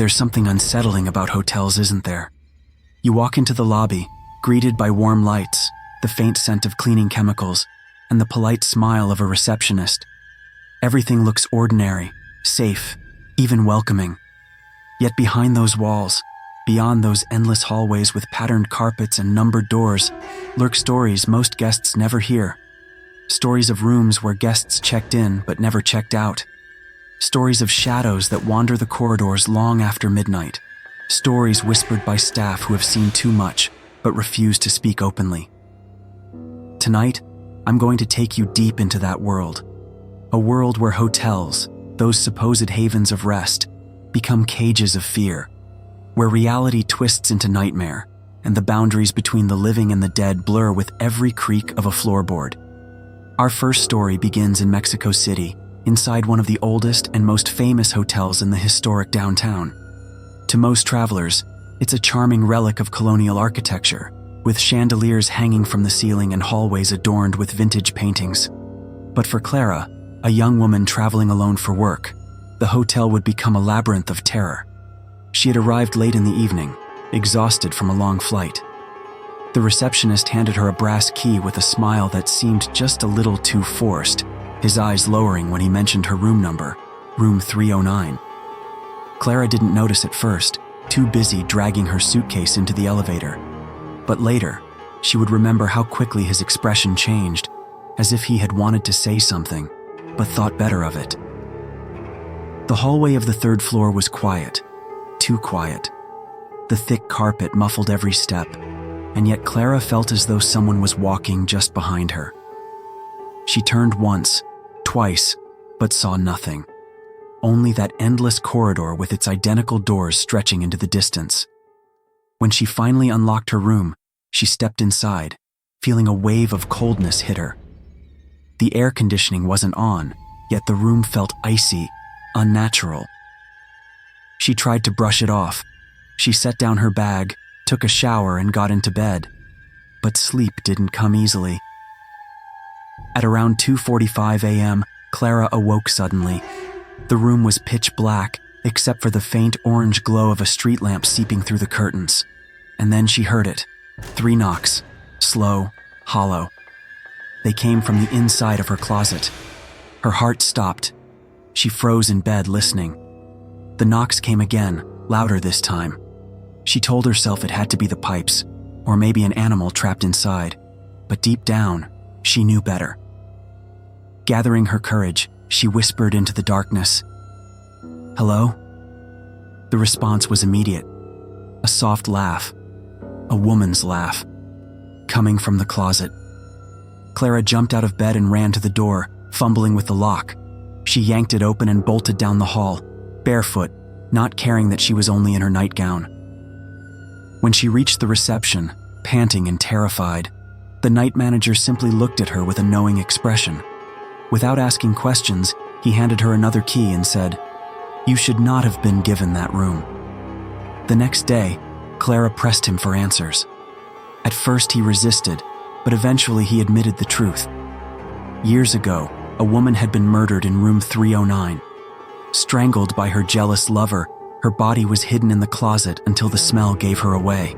There's something unsettling about hotels, isn't there? You walk into the lobby, greeted by warm lights, the faint scent of cleaning chemicals, and the polite smile of a receptionist. Everything looks ordinary, safe, even welcoming. Yet behind those walls, beyond those endless hallways with patterned carpets and numbered doors, lurk stories most guests never hear. Stories of rooms where guests checked in but never checked out. Stories of shadows that wander the corridors long after midnight. Stories whispered by staff who have seen too much but refuse to speak openly. Tonight, I'm going to take you deep into that world. A world where hotels, those supposed havens of rest, become cages of fear, where reality twists into nightmare, and the boundaries between the living and the dead blur with every creak of a floorboard. Our first story begins in Mexico City, inside one of the oldest and most famous hotels in the historic downtown. To most travelers, it's a charming relic of colonial architecture, with chandeliers hanging from the ceiling and hallways adorned with vintage paintings. But for Clara, a young woman traveling alone for work, the hotel would become a labyrinth of terror. She had arrived late in the evening, exhausted from a long flight. The receptionist handed her a brass key with a smile that seemed just a little too forced, his eyes lowering when he mentioned her room number, room 309. Clara didn't notice at first, too busy dragging her suitcase into the elevator. But later, she would remember how quickly his expression changed, as if he had wanted to say something, but thought better of it. The hallway of the third floor was quiet, too quiet. The thick carpet muffled every step, and yet Clara felt as though someone was walking just behind her. She turned once, twice, but saw nothing. Only that endless corridor with its identical doors stretching into the distance. When she finally unlocked her room, she stepped inside, feeling a wave of coldness hit her. The air conditioning wasn't on, yet the room felt icy, unnatural. She tried to brush it off. She set down her bag, took a shower, and got into bed. But sleep didn't come easily. At around 2:45 a.m., Clara awoke suddenly. The room was pitch black, except for the faint orange glow of a street lamp seeping through the curtains. And then she heard it. 3 knocks, slow, hollow. They came from the inside of her closet. Her heart stopped. She froze in bed, listening. The knocks came again, louder this time. She told herself it had to be the pipes, or maybe an animal trapped inside. But deep down, she knew better. Gathering her courage, she whispered into the darkness, "Hello?" The response was immediate. A soft laugh. A woman's laugh. Coming from the closet. Clara jumped out of bed and ran to the door, fumbling with the lock. She yanked it open and bolted down the hall, barefoot, not caring that she was only in her nightgown. When she reached the reception, panting and terrified, the night manager simply looked at her with a knowing expression. Without asking questions, he handed her another key and said, "You should not have been given that room." The next day, Clara pressed him for answers. At first he resisted, but eventually he admitted the truth. Years ago, a woman had been murdered in room 309. Strangled by her jealous lover, her body was hidden in the closet until the smell gave her away.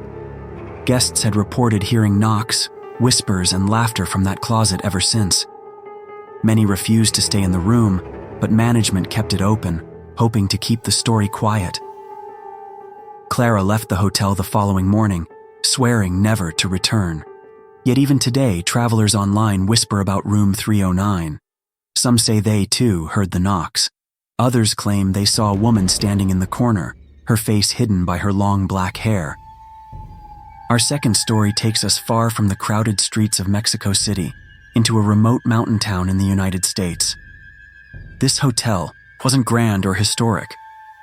Guests had reported hearing knocks, whispers, and laughter from that closet ever since. Many refused to stay in the room, but management kept it open, hoping to keep the story quiet. Clara left the hotel the following morning, swearing never to return. Yet even today, travelers online whisper about room 309. Some say they, too, heard the knocks. Others claim they saw a woman standing in the corner, her face hidden by her long black hair. Our second story takes us far from the crowded streets of Mexico City, into a remote mountain town in the United States. This hotel wasn't grand or historic.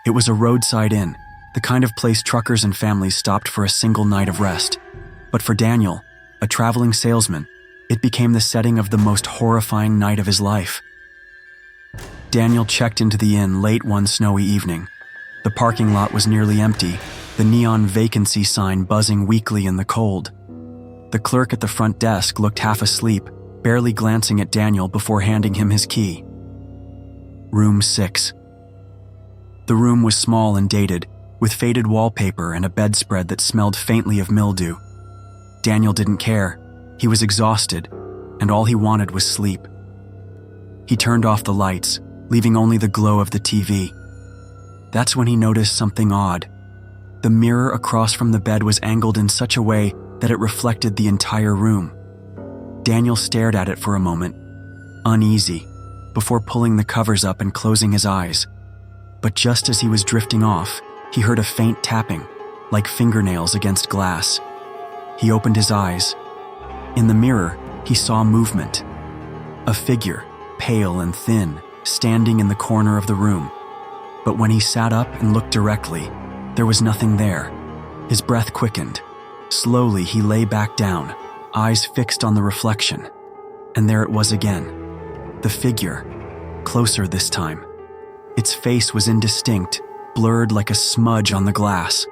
It was a roadside inn, the kind of place truckers and families stopped for a single night of rest. But for Daniel, a traveling salesman, it became the setting of the most horrifying night of his life. Daniel checked into the inn late one snowy evening. The parking lot was nearly empty, the neon vacancy sign buzzing weakly in the cold. The clerk at the front desk looked half asleep, barely glancing at Daniel before handing him his key. Room 6. The room was small and dated, with faded wallpaper and a bedspread that smelled faintly of mildew. Daniel didn't care. He was exhausted, and all he wanted was sleep. He turned off the lights, leaving only the glow of the TV. That's when he noticed something odd. The mirror across from the bed was angled in such a way that it reflected the entire room. Daniel stared at it for a moment, uneasy, before pulling the covers up and closing his eyes. But just as he was drifting off, he heard a faint tapping, like fingernails against glass. He opened his eyes. In the mirror, he saw movement. A figure, pale and thin, standing in the corner of the room. But when he sat up and looked directly, there was nothing there. His breath quickened. Slowly, he lay back down, eyes fixed on the reflection. And there it was again. The figure, closer this time. Its face was indistinct, blurred like a smudge on the glass.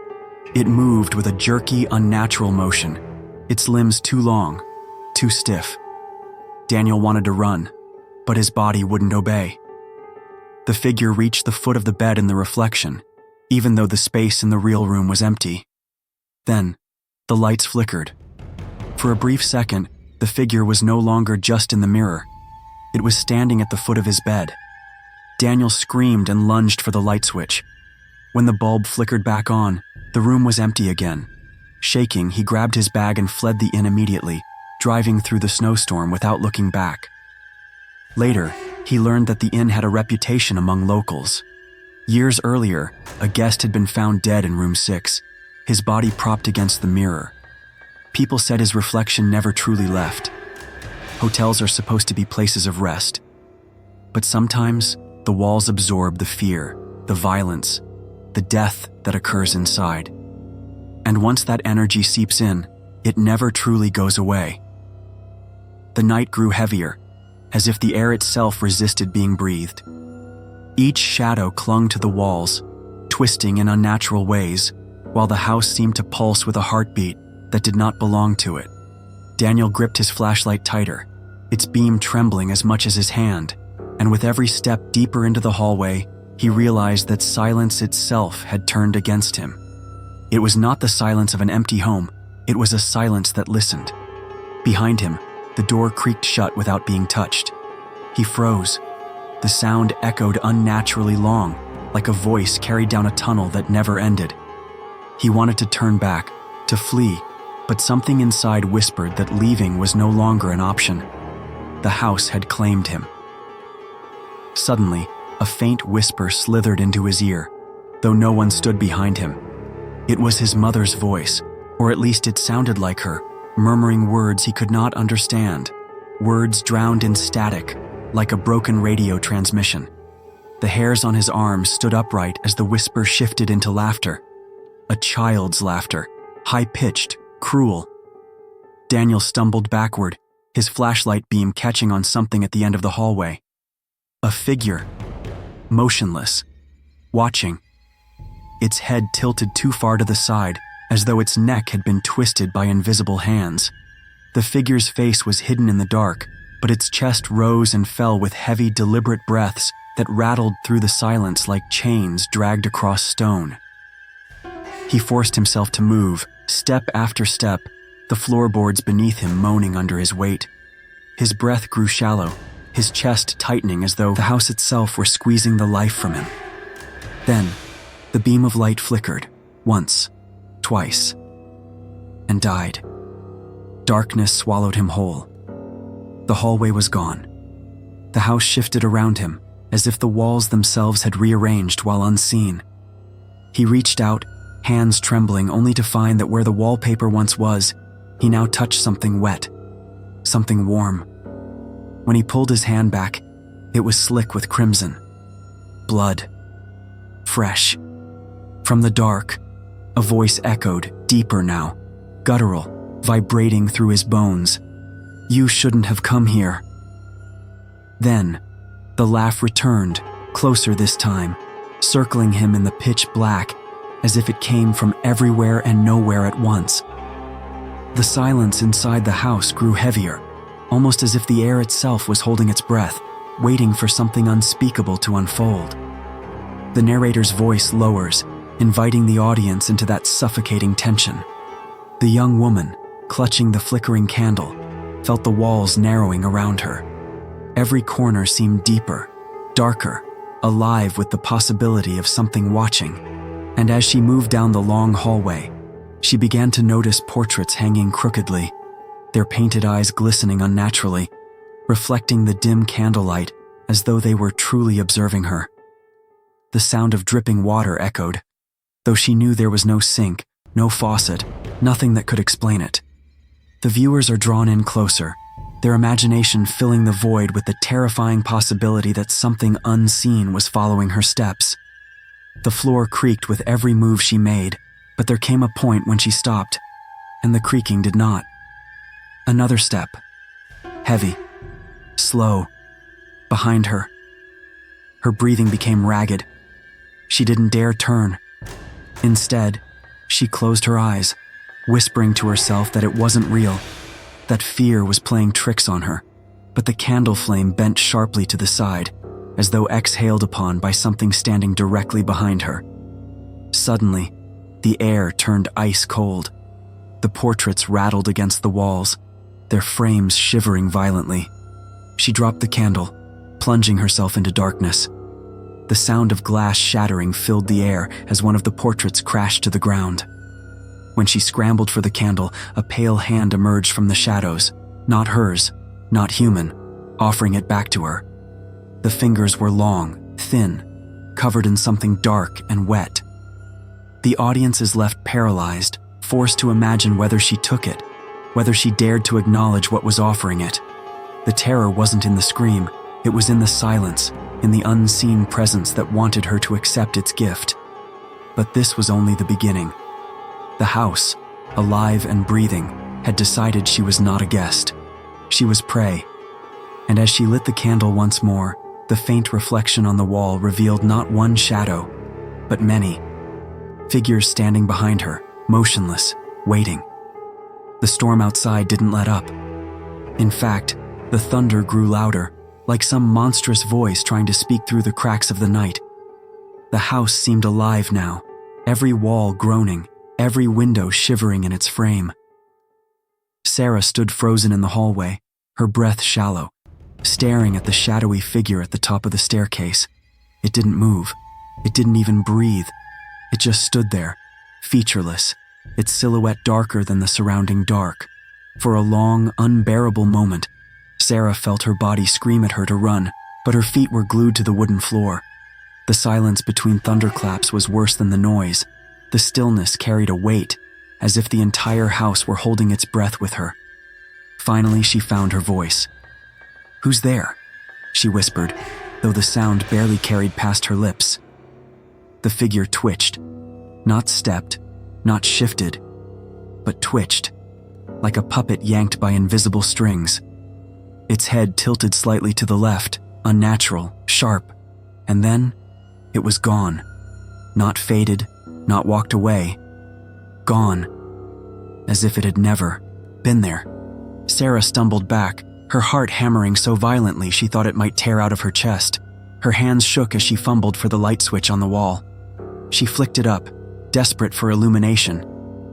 It moved with a jerky, unnatural motion, its limbs too long, too stiff. Daniel wanted to run, but his body wouldn't obey. The figure reached the foot of the bed in the reflection, even though the space in the real room was empty. Then, the lights flickered. For a brief second, the figure was no longer just in the mirror. It was standing at the foot of his bed. Daniel screamed and lunged for the light switch. When the bulb flickered back on, the room was empty again. Shaking, he grabbed his bag and fled the inn immediately, driving through the snowstorm without looking back. Later, he learned that the inn had a reputation among locals. Years earlier, a guest had been found dead in room 6, his body propped against the mirror. People said his reflection never truly left. Hotels are supposed to be places of rest. But sometimes, the walls absorb the fear, the violence, the death that occurs inside. And once that energy seeps in, it never truly goes away. The night grew heavier, as if the air itself resisted being breathed. Each shadow clung to the walls, twisting in unnatural ways, while the house seemed to pulse with a heartbeat that did not belong to it. Daniel gripped his flashlight tighter, its beam trembling as much as his hand, and with every step deeper into the hallway, he realized that silence itself had turned against him. It was not the silence of an empty home, it was a silence that listened. Behind him, the door creaked shut without being touched. He froze. The sound echoed unnaturally long, like a voice carried down a tunnel that never ended. He wanted to turn back, to flee, but something inside whispered that leaving was no longer an option. The house had claimed him. Suddenly, a faint whisper slithered into his ear, though no one stood behind him. It was his mother's voice, or at least it sounded like her, murmuring words he could not understand, words drowned in static, like a broken radio transmission. The hairs on his arms stood upright as the whisper shifted into laughter. A child's laughter, high-pitched, cruel. Daniel stumbled backward, his flashlight beam catching on something at the end of the hallway. A figure, motionless, watching. Its head tilted too far to the side, as though its neck had been twisted by invisible hands. The figure's face was hidden in the dark, but its chest rose and fell with heavy, deliberate breaths that rattled through the silence like chains dragged across stone. He forced himself to move, step after step, the floorboards beneath him moaning under his weight. His breath grew shallow, his chest tightening as though the house itself were squeezing the life from him. Then, the beam of light flickered, once, twice, and died. Darkness swallowed him whole. The hallway was gone. The house shifted around him, as if the walls themselves had rearranged while unseen. He reached out, hands trembling, only to find that where the wallpaper once was, he now touched something wet, something warm. When he pulled his hand back, it was slick with crimson. Blood. Fresh. From the dark, a voice echoed, deeper now, guttural, vibrating through his bones. "You shouldn't have come here." Then, the laugh returned, closer this time, circling him in the pitch black, as if it came from everywhere and nowhere at once. The silence inside the house grew heavier, almost as if the air itself was holding its breath, waiting for something unspeakable to unfold. The narrator's voice lowers, inviting the audience into that suffocating tension. The young woman, clutching the flickering candle, felt the walls narrowing around her. Every corner seemed deeper, darker, alive with the possibility of something watching. And as she moved down the long hallway, she began to notice portraits hanging crookedly, their painted eyes glistening unnaturally, reflecting the dim candlelight as though they were truly observing her. The sound of dripping water echoed, though she knew there was no sink, no faucet, nothing that could explain it. The viewers are drawn in closer, their imagination filling the void with the terrifying possibility that something unseen was following her steps. The floor creaked with every move she made, but there came a point when she stopped, and the creaking did not. Another step. Heavy. Slow. Behind her. Her breathing became ragged. She didn't dare turn. Instead, she closed her eyes, whispering to herself that it wasn't real, that fear was playing tricks on her. But the candle flame bent sharply to the side, as though exhaled upon by something standing directly behind her. Suddenly, the air turned ice cold. The portraits rattled against the walls, their frames shivering violently. She dropped the candle, plunging herself into darkness. The sound of glass shattering filled the air as one of the portraits crashed to the ground. When she scrambled for the candle, a pale hand emerged from the shadows, not hers, not human, offering it back to her. The fingers were long, thin, covered in something dark and wet. The audience is left paralyzed, forced to imagine whether she took it, whether she dared to acknowledge what was offering it. The terror wasn't in the scream, it was in the silence, in the unseen presence that wanted her to accept its gift. But this was only the beginning. The house, alive and breathing, had decided she was not a guest. She was prey. And as she lit the candle once more, the faint reflection on the wall revealed not one shadow, but many. Figures standing behind her, motionless, waiting. The storm outside didn't let up. In fact, the thunder grew louder, like some monstrous voice trying to speak through the cracks of the night. The house seemed alive now, every wall groaning, every window shivering in its frame. Sarah stood frozen in the hallway, her breath shallow, staring at the shadowy figure at the top of the staircase. It didn't move. It didn't even breathe. It just stood there, featureless, its silhouette darker than the surrounding dark. For a long, unbearable moment, Sarah felt her body scream at her to run, but her feet were glued to the wooden floor. The silence between thunderclaps was worse than the noise. The stillness carried a weight, as if the entire house were holding its breath with her. Finally, she found her voice. "Who's there?" she whispered, though the sound barely carried past her lips. The figure twitched, not stepped, not shifted, but twitched, like a puppet yanked by invisible strings. Its head tilted slightly to the left, unnatural, sharp, and then it was gone. Not faded, not walked away. Gone, as if it had never been there. Sarah stumbled back, her heart hammering so violently she thought it might tear out of her chest. Her hands shook as she fumbled for the light switch on the wall. She flicked it up, desperate for illumination,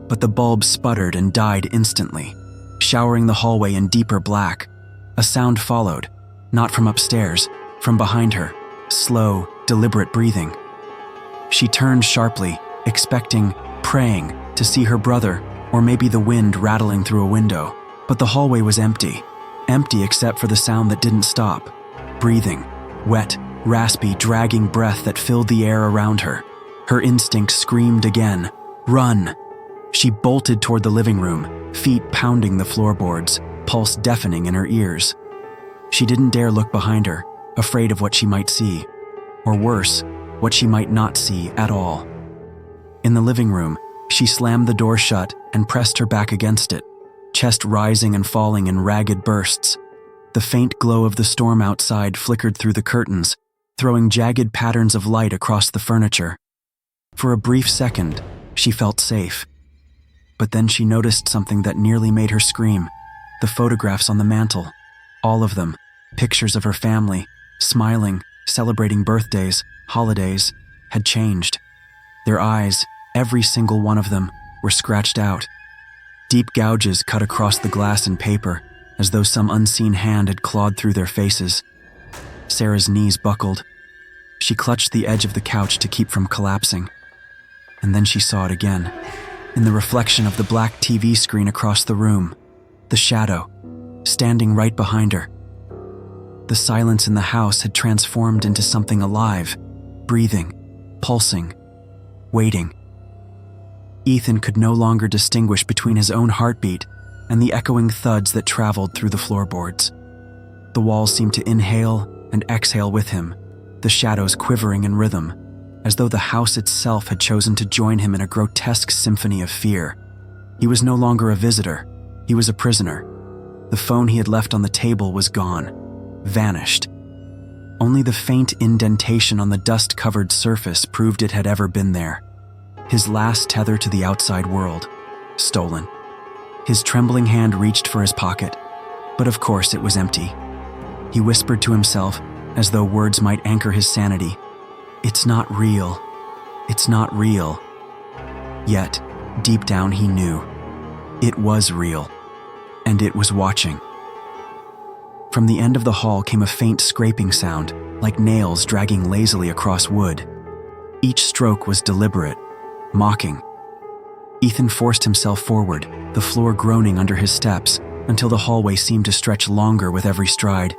but the bulb sputtered and died instantly, showering the hallway in deeper black. A sound followed, not from upstairs, from behind her, slow, deliberate breathing. She turned sharply, expecting, praying, to see her brother, or maybe the wind rattling through a window. But the hallway was empty except for the sound that didn't stop. Breathing, wet, raspy, dragging breath that filled the air around her. Her instinct screamed again, "Run!" She bolted toward the living room, feet pounding the floorboards, pulse deafening in her ears. She didn't dare look behind her, afraid of what she might see, or worse, what she might not see at all. In the living room, she slammed the door shut and pressed her back against it, chest rising and falling in ragged bursts. The faint glow of the storm outside flickered through the curtains, throwing jagged patterns of light across the furniture. For a brief second, she felt safe. But then she noticed something that nearly made her scream. The photographs on the mantel. All of them. Pictures of her family, smiling, celebrating birthdays, holidays, had changed. Their eyes, every single one of them, were scratched out. Deep gouges cut across the glass and paper, as though some unseen hand had clawed through their faces. Sarah's knees buckled. She clutched the edge of the couch to keep from collapsing. And then she saw it again, in the reflection of the black TV screen across the room, the shadow, standing right behind her. The silence in the house had transformed into something alive, breathing, pulsing, waiting. Ethan could no longer distinguish between his own heartbeat and the echoing thuds that traveled through the floorboards. The walls seemed to inhale and exhale with him, the shadows quivering in rhythm, as though the house itself had chosen to join him in a grotesque symphony of fear. He was no longer a visitor. He was a prisoner. The phone he had left on the table was gone, vanished. Only the faint indentation on the dust-covered surface proved it had ever been there. His last tether to the outside world, stolen. His trembling hand reached for his pocket, but of course it was empty. He whispered to himself, as though words might anchor his sanity, "It's not real. It's not real." Yet, deep down he knew. It was real, and it was watching. From the end of the hall came a faint scraping sound, like nails dragging lazily across wood. Each stroke was deliberate, mocking. Ethan forced himself forward, the floor groaning under his steps, until the hallway seemed to stretch longer with every stride.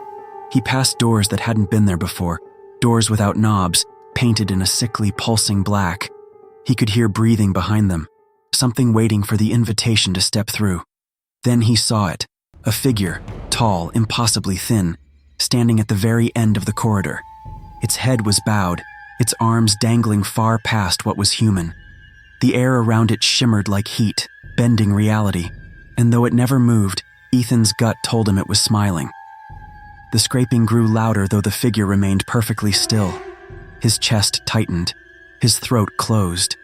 He passed doors that hadn't been there before, doors without knobs, painted in a sickly, pulsing black. He could hear breathing behind them, something waiting for the invitation to step through. Then he saw it, a figure, tall, impossibly thin, standing at the very end of the corridor. Its head was bowed, its arms dangling far past what was human. The air around it shimmered like heat, bending reality, and though it never moved, Ethan's gut told him it was smiling. The scraping grew louder, though the figure remained perfectly still. His chest tightened, his throat closed.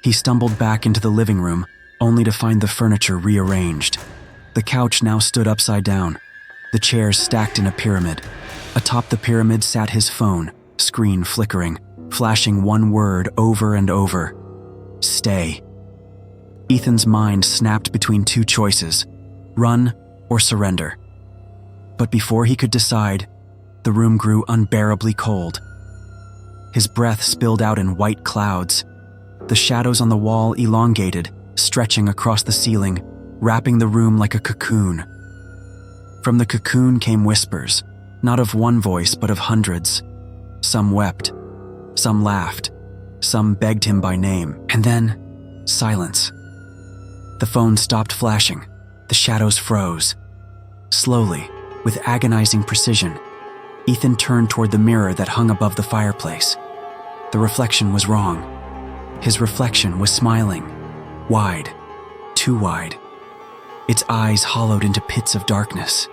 He stumbled back into the living room, only to find the furniture rearranged. The couch now stood upside down, the chairs stacked in a pyramid. Atop the pyramid sat his phone, screen flickering, flashing one word over and over: "Stay." Ethan's mind snapped between two choices: run or surrender. But before he could decide, the room grew unbearably cold. His breath spilled out in white clouds. The shadows on the wall elongated, stretching across the ceiling, wrapping the room like a cocoon. From the cocoon came whispers, not of one voice but of hundreds. Some wept, some laughed, some begged him by name, and then silence. The phone stopped flashing, the shadows froze. Slowly, with agonizing precision, Ethan turned toward the mirror that hung above the fireplace. The reflection was wrong. His reflection was smiling, wide, too wide. Its eyes hollowed into pits of darkness.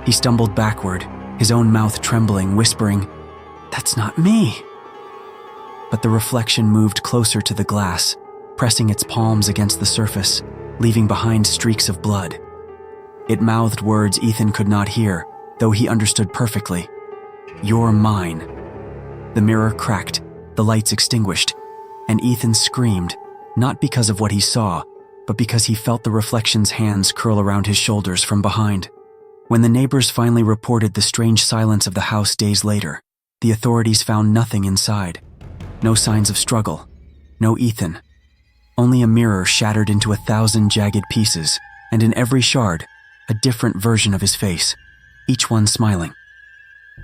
He stumbled backward, his own mouth trembling, whispering, "That's not me." But the reflection moved closer to the glass, pressing its palms against the surface, leaving behind streaks of blood. It mouthed words Ethan could not hear, though he understood perfectly. "You're mine." The mirror cracked, the lights extinguished, and Ethan screamed, not because of what he saw, but because he felt the reflection's hands curl around his shoulders from behind. When the neighbors finally reported the strange silence of the house days later, the authorities found nothing inside. No signs of struggle, no Ethan. Only a mirror shattered into 1,000 jagged pieces, and in every shard, a different version of his face, each one smiling.